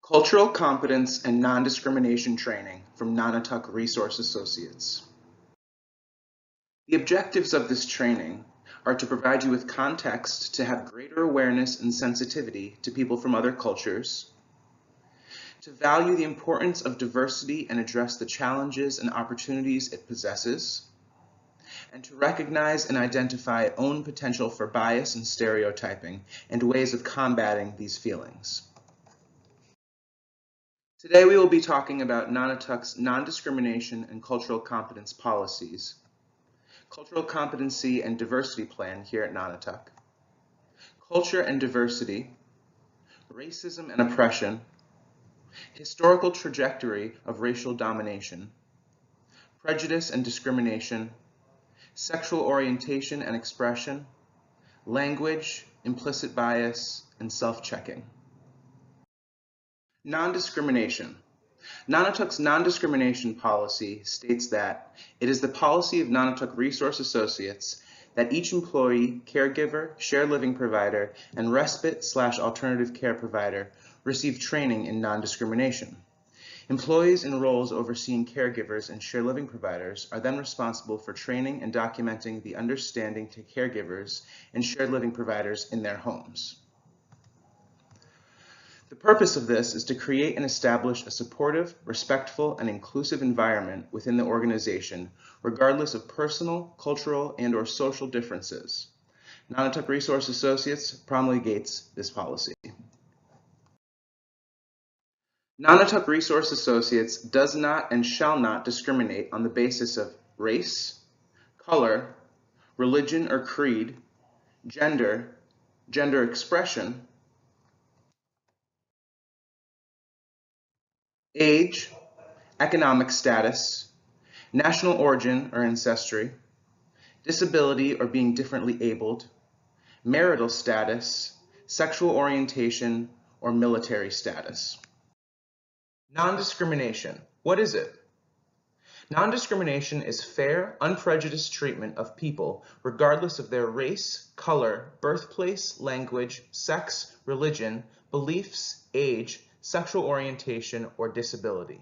Cultural Competence and Non-Discrimination Training from Nonotuck Resource Associates. The objectives of this training are to provide you with context to have greater awareness and sensitivity to people from other cultures, to value the importance of diversity and address the challenges and opportunities it possesses, and to recognize and identify own potential for bias and stereotyping and ways of combating these feelings. Today we will be talking about Nonotuck's non-discrimination and cultural competence policies, cultural competency and diversity plan here at Nonotuck, culture and diversity, racism and oppression, historical trajectory of racial domination, prejudice and discrimination, sexual orientation and expression, language, implicit bias, and self-checking. Non-discrimination. Nonotuck's non-discrimination policy states that it is the policy of Nonotuck Resource Associates that each employee, caregiver, shared living provider, and respite/alternative care provider receive training in non-discrimination. Employees in roles overseeing caregivers and shared living providers are then responsible for training and documenting the understanding to caregivers and shared living providers in their homes. The purpose of this is to create and establish a supportive, respectful, and inclusive environment within the organization, regardless of personal, cultural, and/or social differences. Nonotuck Resource Associates promulgates this policy. Nonotuck Resource Associates does not and shall not discriminate on the basis of race, color, religion or creed, gender expression, age, economic status, national origin or ancestry, disability or being differently abled, marital status, sexual orientation, or military status. Non-discrimination. What is it? Non-discrimination is fair, unprejudiced treatment of people regardless of their race, color, birthplace, language, sex, religion, beliefs, age, sexual orientation, or disability.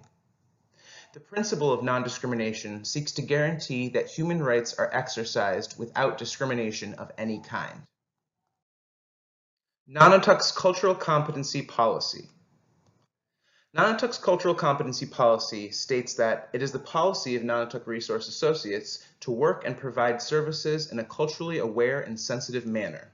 The principle of non-discrimination seeks to guarantee that human rights are exercised without discrimination of any kind. Nonotuck's Cultural Competency Policy. Nonotuck's Cultural Competency Policy states that it is the policy of Nonotuck Resource Associates to work and provide services in a culturally aware and sensitive manner.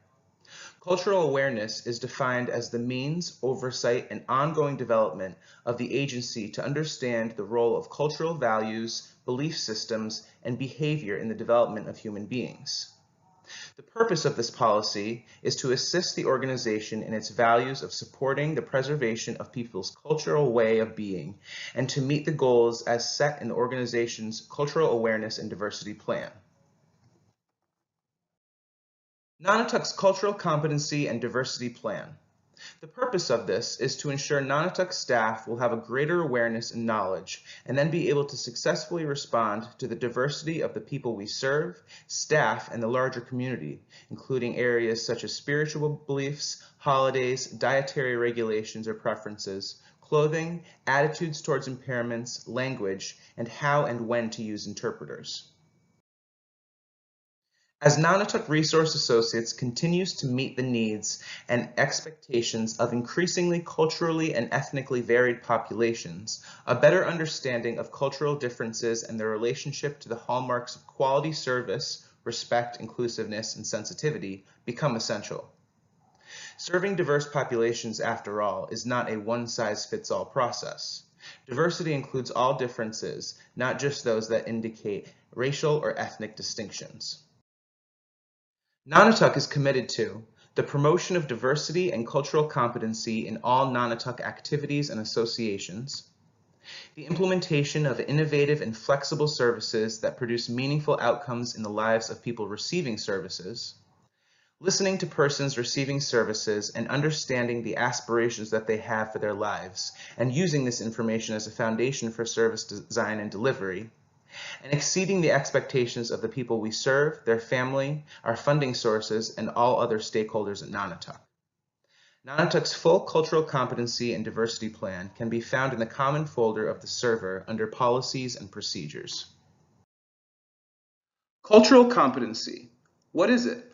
Cultural awareness is defined as the means, oversight, and ongoing development of the agency to understand the role of cultural values, belief systems, and behavior in the development of human beings. The purpose of this policy is to assist the organization in its values of supporting the preservation of people's cultural way of being and to meet the goals as set in the organization's Cultural Awareness and Diversity Plan. Nonotuck's Cultural Competency and Diversity Plan. The purpose of this is to ensure Nonotuck staff will have a greater awareness and knowledge and then be able to successfully respond to the diversity of the people we serve, staff, and the larger community, including areas such as spiritual beliefs, holidays, dietary regulations or preferences, clothing, attitudes towards impairments, language, and how and when to use interpreters. As Nonotuck Resource Associates continues to meet the needs and expectations of increasingly culturally and ethnically varied populations, a better understanding of cultural differences and their relationship to the hallmarks of quality service, respect, inclusiveness, and sensitivity become essential. Serving diverse populations, after all, is not a one-size-fits-all process. Diversity includes all differences, not just those that indicate racial or ethnic distinctions. Nonotuck is committed to the promotion of diversity and cultural competency in all Nonotuck activities and associations, the implementation of innovative and flexible services that produce meaningful outcomes in the lives of people receiving services, listening to persons receiving services and understanding the aspirations that they have for their lives, and using this information as a foundation for service design and delivery, and exceeding the expectations of the people we serve, their family, our funding sources, and all other stakeholders at Nonotuck. Nonotuck's full cultural competency and diversity plan can be found in the common folder of the server under Policies and Procedures. Cultural competency. What is it?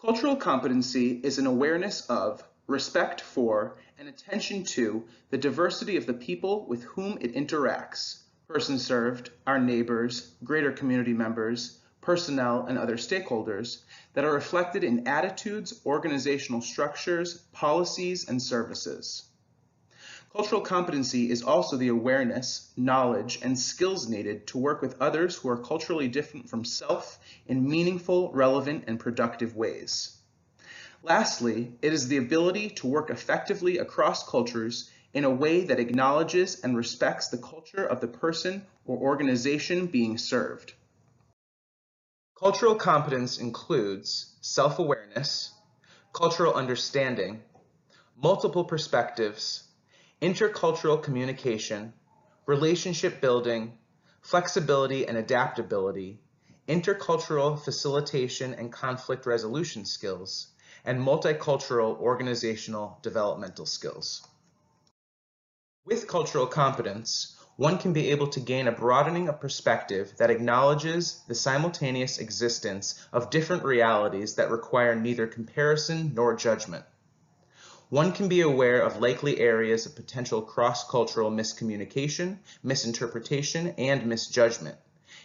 Cultural competency is an awareness of, respect for, and attention to the diversity of the people with whom it interacts, persons served, our neighbors, greater community members, personnel, and other stakeholders that are reflected in attitudes, organizational structures, policies, and services. Cultural competency is also the awareness, knowledge, and skills needed to work with others who are culturally different from self in meaningful, relevant, and productive ways. Lastly, it is the ability to work effectively across cultures in a way that acknowledges and respects the culture of the person or organization being served. Cultural competence includes self-awareness, cultural understanding, multiple perspectives, intercultural communication, relationship building, flexibility and adaptability, intercultural facilitation and conflict resolution skills, and multicultural organizational developmental skills. With cultural competence, one can be able to gain a broadening of perspective that acknowledges the simultaneous existence of different realities that require neither comparison nor judgment. One can be aware of likely areas of potential cross-cultural miscommunication, misinterpretation, and misjudgment,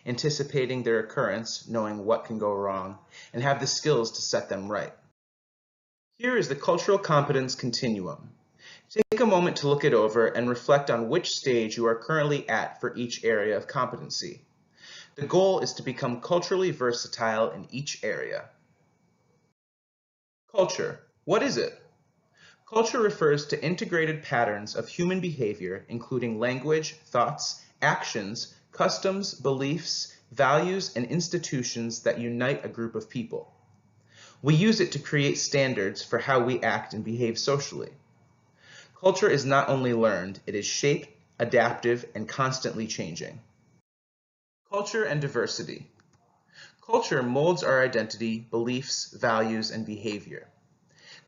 anticipating their occurrence, knowing what can go wrong, and have the skills to set them right. Here is the cultural competence continuum. Take a moment to look it over and reflect on which stage you are currently at for each area of competency. The goal is to become culturally versatile in each area. Culture. What is it? Culture refers to integrated patterns of human behavior, including language, thoughts, actions, customs, beliefs, values, and institutions that unite a group of people. We use it to create standards for how we act and behave socially. Culture is not only learned, it is shaped, adaptive, and constantly changing. Culture and diversity. Culture molds our identity, beliefs, values, and behavior.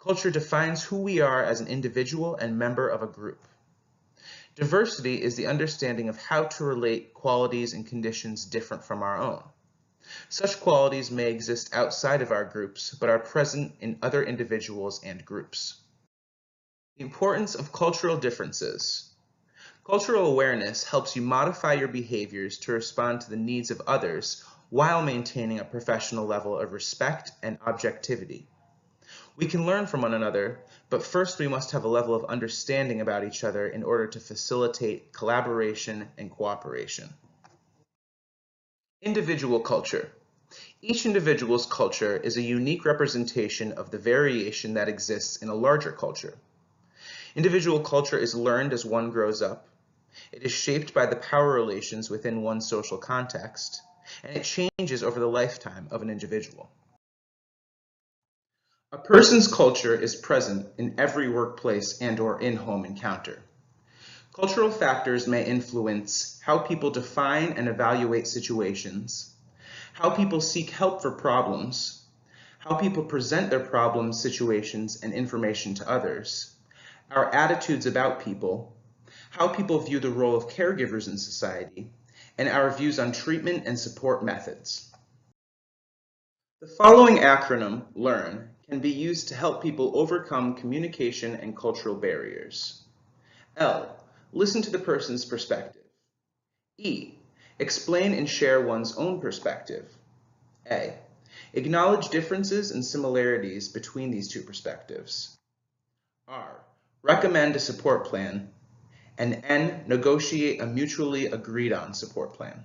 Culture defines who we are as an individual and member of a group. Diversity is the understanding of how to relate qualities and conditions different from our own. Such qualities may exist outside of our groups, but are present in other individuals and groups. The importance of cultural differences. Cultural awareness helps you modify your behaviors to respond to the needs of others while maintaining a professional level of respect and objectivity. We can learn from one another, but first we must have a level of understanding about each other in order to facilitate collaboration and cooperation. Individual culture. Each individual's culture is a unique representation of the variation that exists in a larger culture. Individual culture is learned as one grows up. It is shaped by the power relations within one's social context, and it changes over the lifetime of an individual. A person's culture is present in every workplace and/or in-home encounter. Cultural factors may influence how people define and evaluate situations, how people seek help for problems, how people present their problems, situations, and information to others, our attitudes about people, how people view the role of caregivers in society, and our views on treatment and support methods. The following acronym, LEARN, can be used to help people overcome communication and cultural barriers. L, listen to the person's perspective. E, explain and share one's own perspective. A, acknowledge differences and similarities between these two perspectives. R, recommend a support plan. And N, negotiate a mutually agreed on support plan.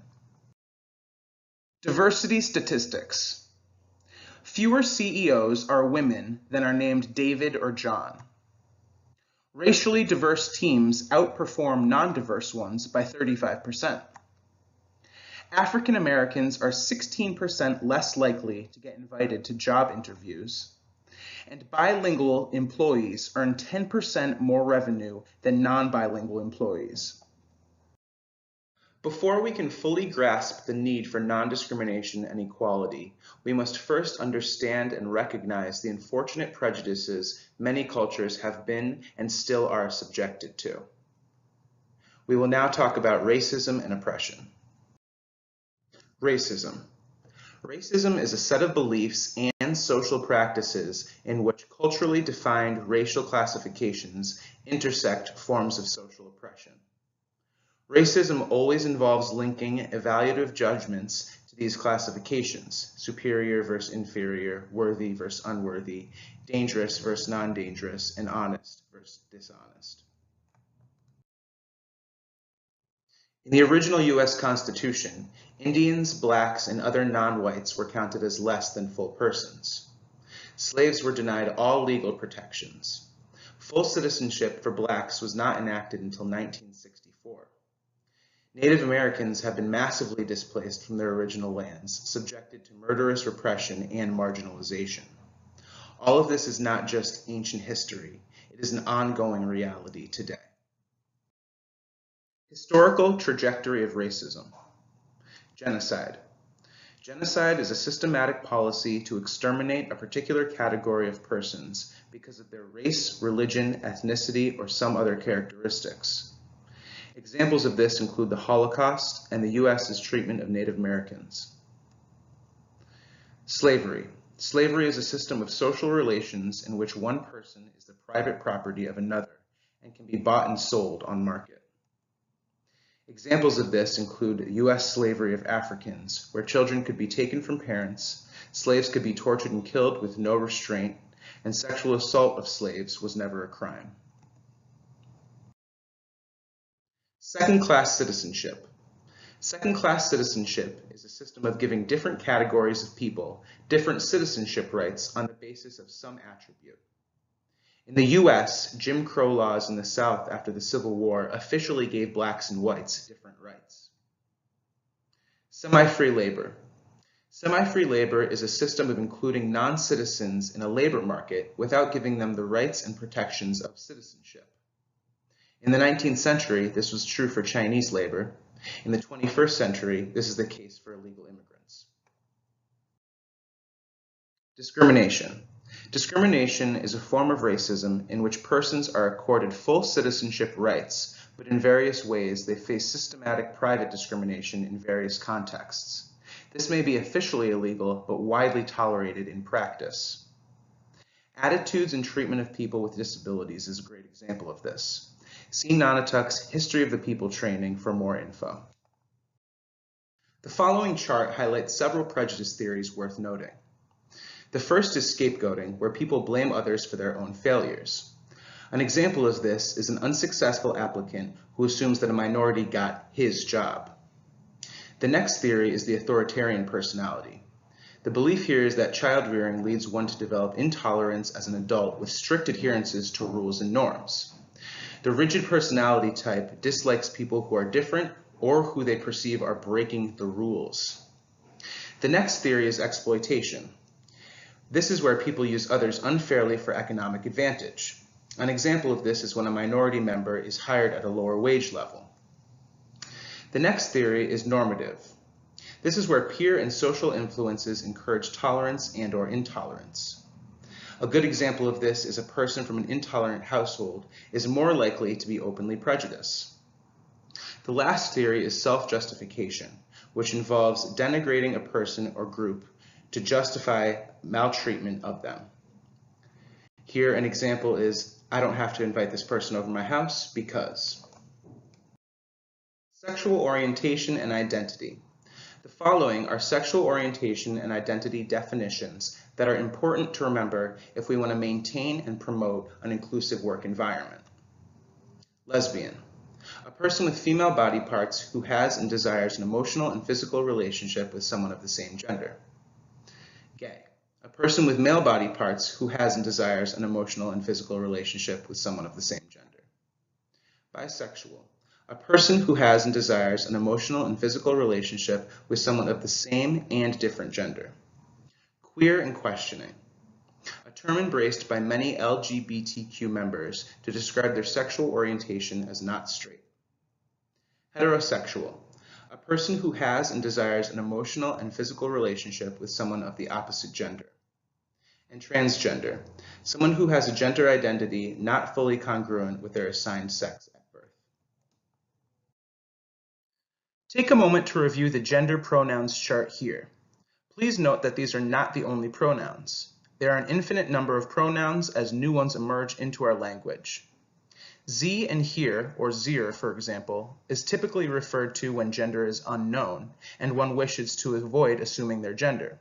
Diversity statistics. Fewer CEOs are women than are named David or John. Racially diverse teams outperform non-diverse ones by 35%. African Americans are 16% less likely to get invited to job interviews, and bilingual employees earn 10% more revenue than non-bilingual employees. Before we can fully grasp the need for non-discrimination and equality, we must first understand and recognize the unfortunate prejudices many cultures have been and still are subjected to. We will now talk about racism and oppression. Racism. Racism is a set of beliefs and social practices in which culturally defined racial classifications intersect forms of social oppression. Racism always involves linking evaluative judgments to these classifications: superior versus inferior, worthy versus unworthy, dangerous versus non-dangerous, and honest versus dishonest. In the original U.S. Constitution, Indians, blacks, and other non-whites were counted as less than full persons. Slaves were denied all legal protections. Full citizenship for blacks was not enacted until 1964. Native Americans have been massively displaced from their original lands, subjected to murderous repression and marginalization. All of this is not just ancient history, it is an ongoing reality today. Historical trajectory of racism. Genocide. Genocide is a systematic policy to exterminate a particular category of persons because of their race, religion, ethnicity, or some other characteristics. Examples of this include the Holocaust and the U.S.'s treatment of Native Americans. Slavery. Slavery is a system of social relations in which one person is the private property of another and can be bought and sold on market. Examples of this include U.S. slavery of Africans, where children could be taken from parents, slaves could be tortured and killed with no restraint, and sexual assault of slaves was never a crime. Second-class citizenship. Second-class citizenship is a system of giving different categories of people different citizenship rights on the basis of some attribute. In the U.S., Jim Crow laws in the South after the Civil War officially gave blacks and whites different rights. Semi-free labor. Semi-free labor is a system of including non-citizens in a labor market without giving them the rights and protections of citizenship. In the 19th century, this was true for Chinese labor. In the 21st century, this is the case for illegal immigrants. Discrimination. Discrimination is a form of racism in which persons are accorded full citizenship rights, but in various ways they face systematic private discrimination in various contexts. This may be officially illegal, but widely tolerated in practice. Attitudes and treatment of people with disabilities is a great example of this. See Nonotuck's History of the People training for more info. The following chart highlights several prejudice theories worth noting. The first is scapegoating, where people blame others for their own failures. An example of this is an unsuccessful applicant who assumes that a minority got his job. The next theory is the authoritarian personality. The belief here is that child rearing leads one to develop intolerance as an adult with strict adherences to rules and norms. The rigid personality type dislikes people who are different or who they perceive are breaking the rules. The next theory is exploitation. This is where people use others unfairly for economic advantage. An example of this is when a minority member is hired at a lower wage level. The next theory is normative. This is where peer and social influences encourage tolerance and/or intolerance. A good example of this is a person from an intolerant household is more likely to be openly prejudiced. The last theory is self-justification, which involves denigrating a person or group to justify maltreatment of them. Here, an example is, I don't have to invite this person over my house because. Sexual orientation and identity. The following are sexual orientation and identity definitions that are important to remember if we want to maintain and promote an inclusive work environment. Lesbian. A person with female body parts who has and desires an emotional and physical relationship with someone of the same gender. Gay. A person with male body parts who has and desires an emotional and physical relationship with someone of the same gender. Bisexual. A person who has and desires an emotional and physical relationship with someone of the same and different gender. Queer and questioning. A term embraced by many LGBTQ members to describe their sexual orientation as not straight. Heterosexual. A person who has and desires an emotional and physical relationship with someone of the opposite gender. And transgender, someone who has a gender identity not fully congruent with their assigned sex at birth. Take a moment to review the gender pronouns chart here. Please note that these are not the only pronouns. There are an infinite number of pronouns as new ones emerge into our language. Z and here, or zir, for example, is typically referred to when gender is unknown and one wishes to avoid assuming their gender.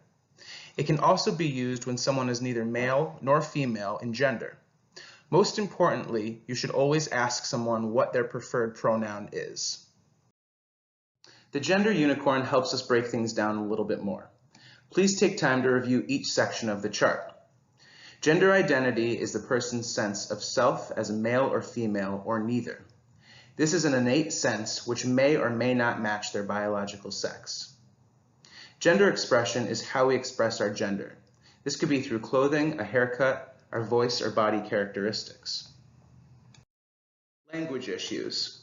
It can also be used when someone is neither male nor female in gender. Most importantly, you should always ask someone what their preferred pronoun is. The gender unicorn helps us break things down a little bit more. Please take time to review each section of the chart. Gender identity is the person's sense of self as a male or female or neither. This is an innate sense which may or may not match their biological sex. Gender expression is how we express our gender. This could be through clothing, a haircut, our voice, or body characteristics. Language issues.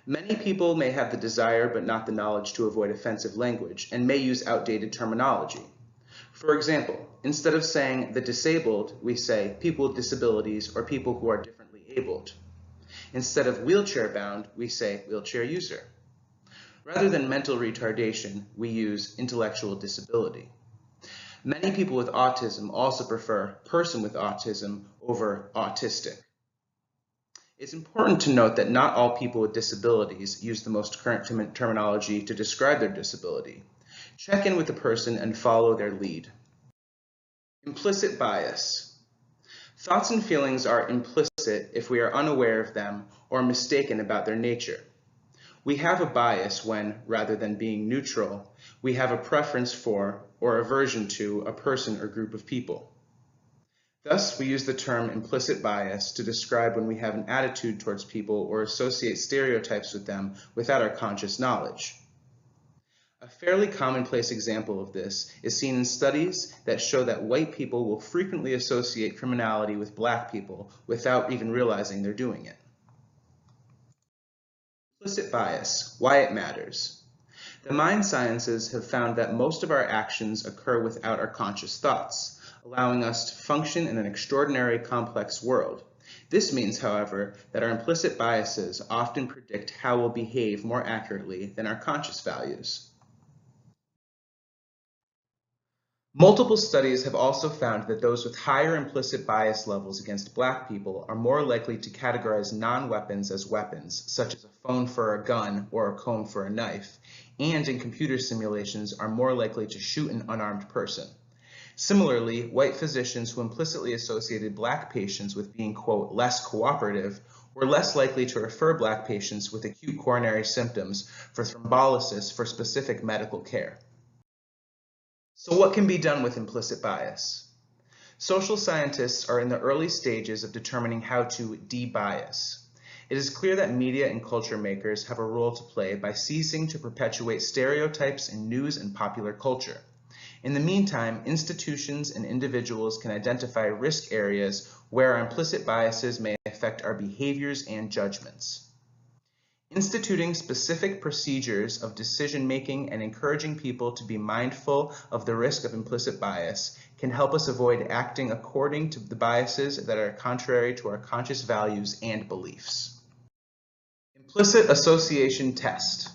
Many people may have the desire but not the knowledge to avoid offensive language and may use outdated terminology. For example, instead of saying the disabled, we say people with disabilities or people who are differently abled. Instead of wheelchair bound, we say wheelchair user. Rather than mental retardation, we use intellectual disability. Many people with autism also prefer person with autism over autistic. It's important to note that not all people with disabilities use the most current terminology to describe their disability. Check in with the person and follow their lead. Implicit bias. Thoughts and feelings are implicit if we are unaware of them or mistaken about their nature. We have a bias when, rather than being neutral, we have a preference for or aversion to a person or group of people. Thus, we use the term implicit bias to describe when we have an attitude towards people or associate stereotypes with them without our conscious knowledge. A fairly commonplace example of this is seen in studies that show that white people will frequently associate criminality with black people without even realizing they're doing it. Implicit bias, why it matters. The mind sciences have found that most of our actions occur without our conscious thoughts, allowing us to function in an extraordinary complex world. This means, however, that our implicit biases often predict how we'll behave more accurately than our conscious values. Multiple studies have also found that those with higher implicit bias levels against black people are more likely to categorize non-weapons as weapons, such as a phone for a gun or a comb for a knife, and in computer simulations are more likely to shoot an unarmed person. Similarly, white physicians who implicitly associated black patients with being, quote, less cooperative were less likely to refer black patients with acute coronary symptoms for thrombolysis for specific medical care. So what can be done with implicit bias? Social scientists are in the early stages of determining how to de-bias. It is clear that media and culture makers have a role to play by ceasing to perpetuate stereotypes in news and popular culture. In the meantime, institutions and individuals can identify risk areas where our implicit biases may affect our behaviors and judgments. Instituting specific procedures of decision-making and encouraging people to be mindful of the risk of implicit bias can help us avoid acting according to the biases that are contrary to our conscious values and beliefs. Implicit association test.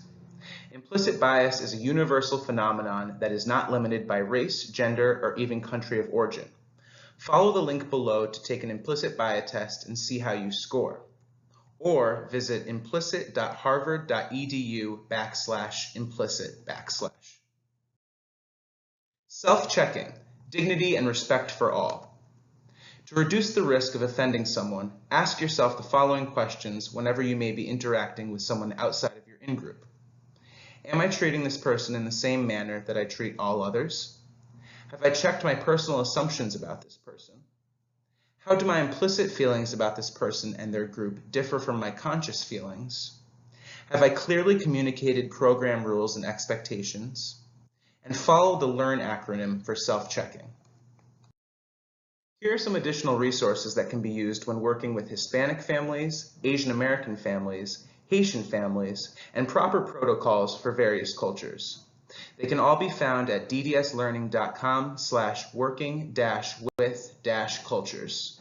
Implicit bias is a universal phenomenon that is not limited by race, gender, or even country of origin. Follow the link below to take an implicit bias test and see how you score. Or visit implicit.harvard.edu/implicit/. Self-checking, dignity and respect for all. To reduce the risk of offending someone, ask yourself the following questions whenever you may be interacting with someone outside of your in-group. Am I treating this person in the same manner that I treat all others? Have I checked my personal assumptions about this person? How do my implicit feelings about this person and their group differ from my conscious feelings? Have I clearly communicated program rules and expectations? And follow the LEARN acronym for self-checking. Here are some additional resources that can be used when working with Hispanic families, Asian American families, Haitian families, and proper protocols for various cultures. They can all be found at ddslearning.com/working-with-cultures.